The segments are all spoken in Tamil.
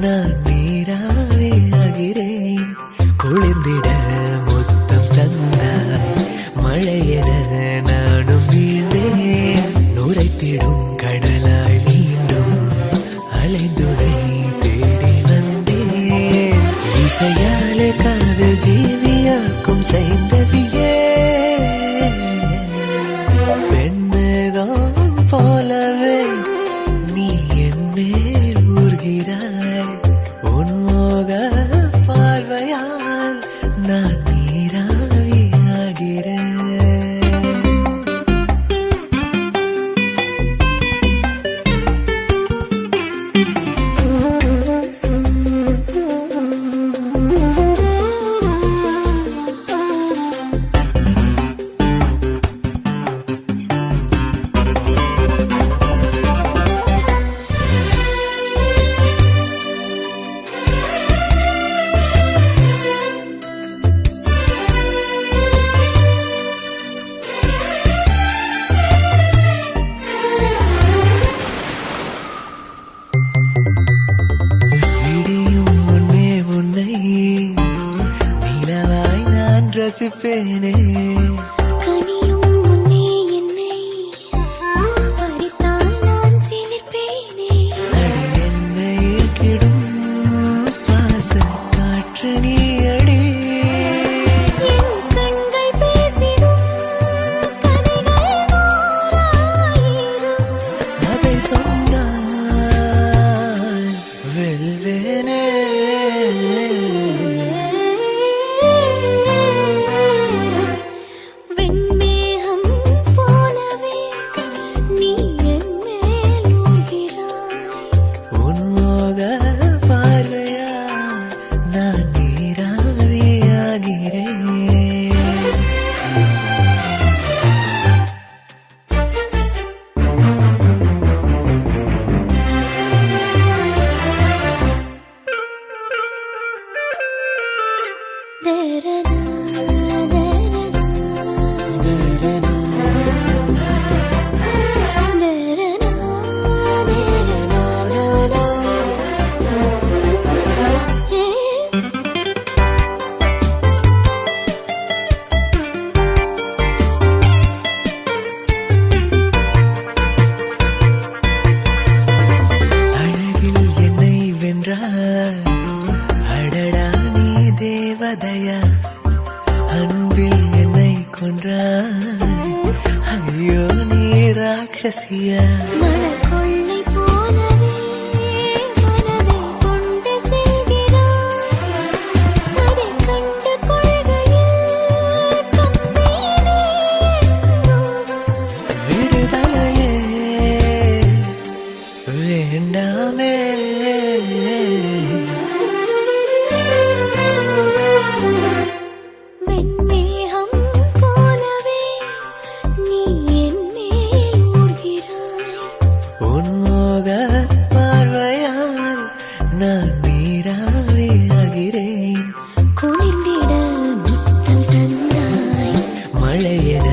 நான் நீராவே ஆகிறேன். குளிர்ந்திட முத்தம் தந்தாய் மழையென நானும் வீழ்ந்தேன். நுரைத்திடும் கடலாய் மீண்டும் அலைந்துடை தேடி வந்தேன். இசையாலே காதல் ஜீவியாக்கும் செய்தவியே பெண்மேகம் போலவே நீ என் மேல் ஊர்கிறாய். உன்மோக பார்வையால் நான் நீராவி ஆகிறேன். ரசிப்பேனே கனியும் முன்னே என்னை பறித்தால் நான் சிலிர்ப்பேனே. அடி என்னை கிடும் சுவாச காற்று நீ அடி. என் கண்கள் பேசிடும் கதைகள் நூறாயிரம். அதை சொன்னால் வெல்வேனே. வெண்மேகம் போலவே நீ என் மேல் ஊர்கிறாய். உன்மோக பார்வையா நான் நீராவி ஆகிறேன். தேரனா தேரனா தேரனா தேரனா தேரனா நானா. அழகில் என்னை வென்றாய். அடடா நீ தேவதையா. அன்பில் என்னை கொன்றாய். ஐயோ நீ ராட்சசியா. மனக்கொள்ளை போலவே மனதை கொண்டு செல்கிறாய். அதைக் கண்டு கொள்கையில் கம்பீரே எண்ணுவாய். விடுதலையே வேண்டாமே. வெண்மேகம் போலவே நீ என் மேல் ஊர்கிறாய். உன்மோக பார்வையால் நான் நீராவி ஆகிறேன். குளிர்ந்திட முத்தம் தந்தாய் மழையென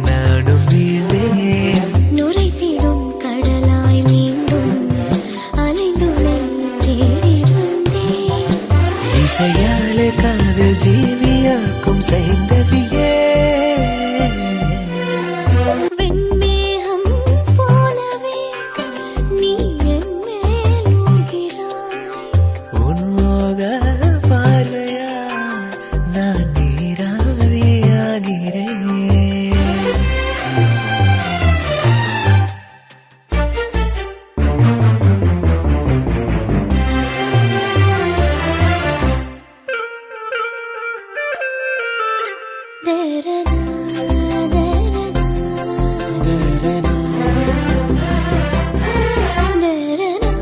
நானும் வீழ்ந்தேன். நுரைத்திடும் கடலாய் மீண்டும் அலைந்துளை தேடி வந்தேன். இசையாலே காதல் ஜீவியாக்கும் செய்தவியே வெண்மேகம் போலவே நீ என் மேல் ஊர்கிறாய். உன்மோக பார்வையா நான் நீராவி ஆகிறேன். தேரனா தேரனா தேரனா தேரனா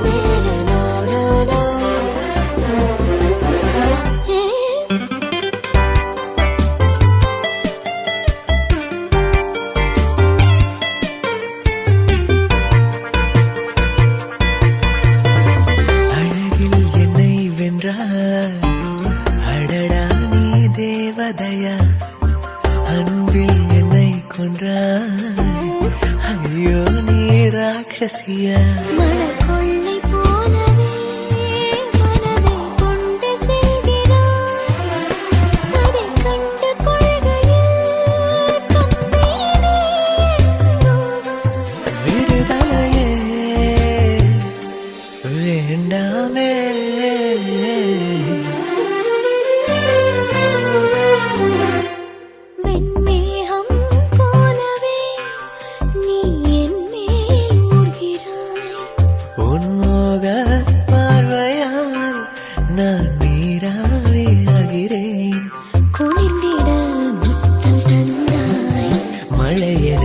தேரனா நானா. அழகில் என்னை வென்றாய். அடடா நீ தேவதையா. அன்பில் என்னை கொன்றாய். ஐயோ நீ ராட்சசியா. மனக்கொள்ளை போலவே வேண்டாமே. வெண்மேகம் போலவே நீ என் மேல் ஊர்கிறாய். உன்மோக பார்வையால் நான் நீராவியாகிறேன். குளிர்ந்திட முத்தம் தந்தாய். மழையென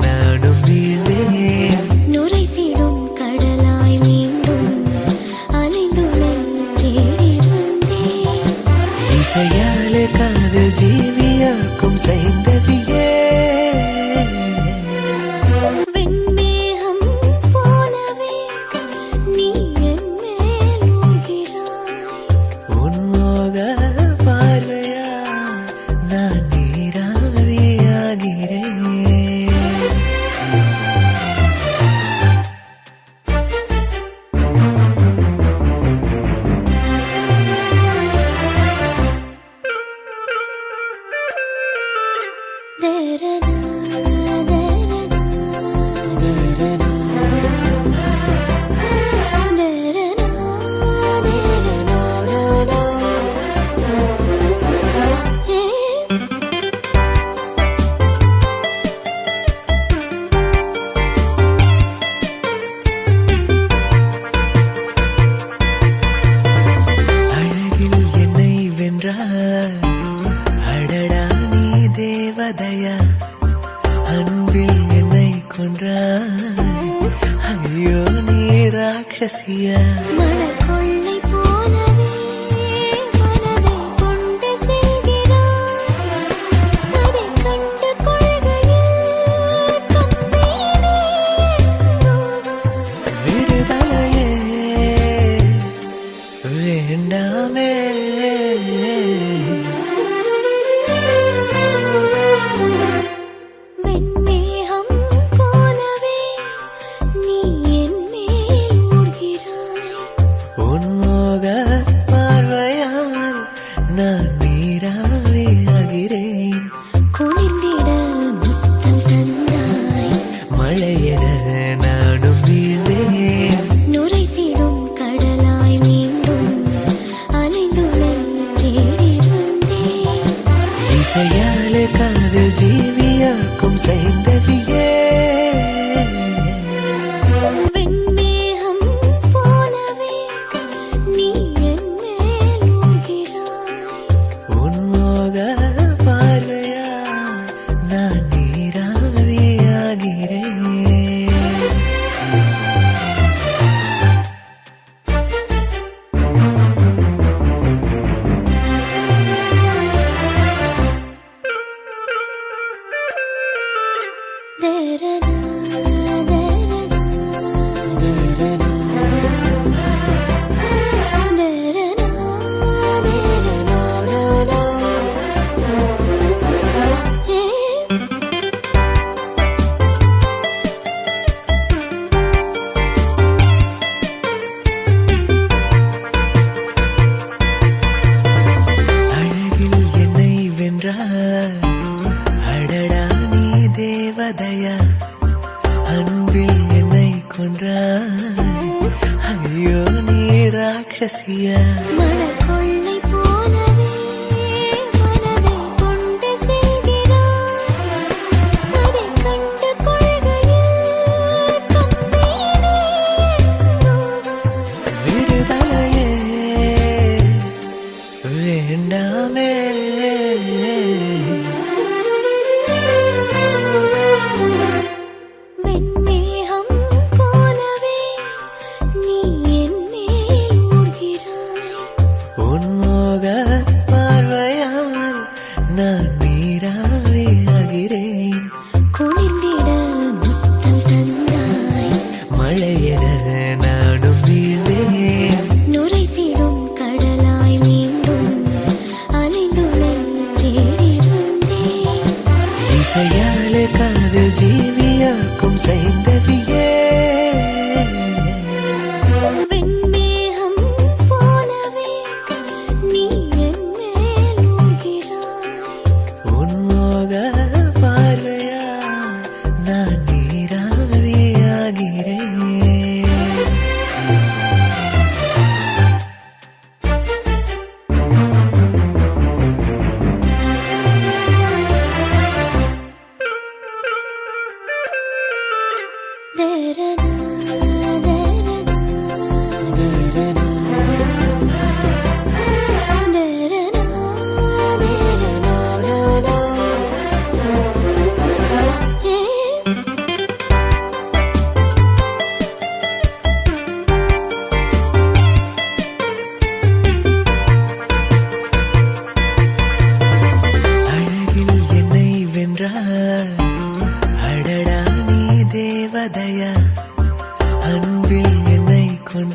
நானும் வீழ்ந்தேன். நுரைத்திடும் கடலாய் மீண்டும் அலைந்துளை தேடி வந்தேன். இசையாலே காதல் ஜீவியாக்கும் சைந்தவியே. வெண்மேகம் போலவே நீ என் மேல் ஊர்கிறாய். உன்மோக பார்வையா நான் நீராவியாகிறேன். தேரனா தேரனா தேரனா தேரனா தேரனா நானா. ஏ அழகில் என்னை வென்றாய். அடடா நீ தேவதையா. அன்பில் என்னை கொன்றாய். ஐயோ நீ ராட்சசியா. மணக்கொள்ளை போலவே மனதை கொண்டு செல்கிறாய். அதைக் கண்டு கொள்கையில் கம்பீனே எண்ணுவாய். விடுதலையே வேண்டாமே. வெண்மேகம் போலவே நீ என் மேல் ஊர்கிறாய். உன்மோக பார்வையால் நான் நீராவியாகிறேன். குளிர்ந்திட முத்தம் தந்தாய். மழையென நானும் வீழ்ந்தேன். நுரைத்திடும் கடலாய் மீண்டும் அலைந்துளை தேடி வந்தேன். இசையாலே காதல் ஜீவியாக்கும் சைந்தவியே. வெண்மேகம் போலவே நீ என் மேல் ஊர்கிறாய். உன்மோக பார்வையா நான் நீராவியாகிறேன். தேரனா தேரனா தேரனா தேரனா தேரனா நானா. ஏ அழகில் என்னை வென்றாய். அடடா நீ தேவதையா. அன்பில் என்னை கொன்றாய். ஐயோ நீ ராட்சசியா. மணக்கொள்ளை போலவே மனதை கொண்டு செல்கிறாய். அதைக் கண்டு கொள்கையில் கம்பீனே எண்ணுவாய். விடுதலையே வேண்டாமே. வெண்மேகம் போலவே நீ என் மேல் ஊர்கிறாய். உன்மோக பார்வையால் நான் நீராவியாகிறேன். குளிர்ந்திட முத்தம் தந்தாய். மழையென நானும் வீழ்ந்தேன். நுரைத்திடும் கடலாய் மீண்டும் அலைந்துளை தேடி வந்தேன். இசையாலே காதல் ஜீவியாக்கும் சைந்தவியே. வெண்மேகம் போலவே நீ என் மேல் ஊர்கிறாய். உன்மோக பார்வையா நான் நீராவியாகிறேன்.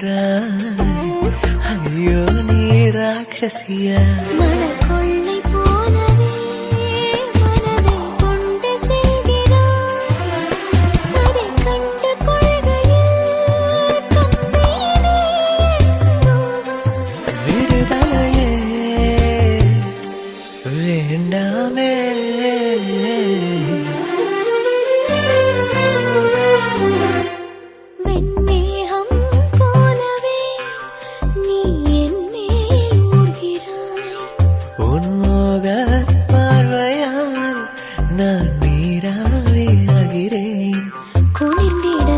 கொன்றாய். ஐயோ நீ ராட்சசியா. மனக்கொள்ளை போலவே மனதை கொண்டு செல்கிறாய். அதைக் கண்டு கொள்கையில் கம்பீனி எண்ணுவாய். விடுதலையே வேண்டாமே. வெண்மேகம் போலவே நீ என் மேல் ஊர்கிறாய். உன்மோக பார்வையால் நான் நீராவியாகிறேன். குளிர்ந்திட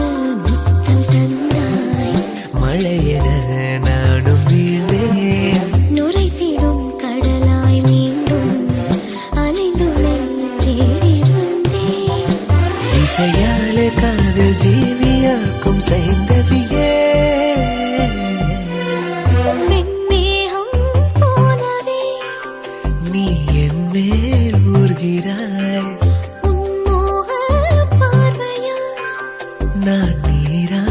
முத்தம் தந்தாய். மழையென நானும் வீழ்ந்தேன். நுரைத்திடும் கடலாய் மீண்டும் அலைந்துளை தேடி வந்தேன். இசையாலே காதல் ஜீவியாக்கும் சைந்தவியே. வெண்மேகம் போலவே நீ என் மேல் ஊர்கிறாய். உன் மோக பார்வையால் நான் நீரா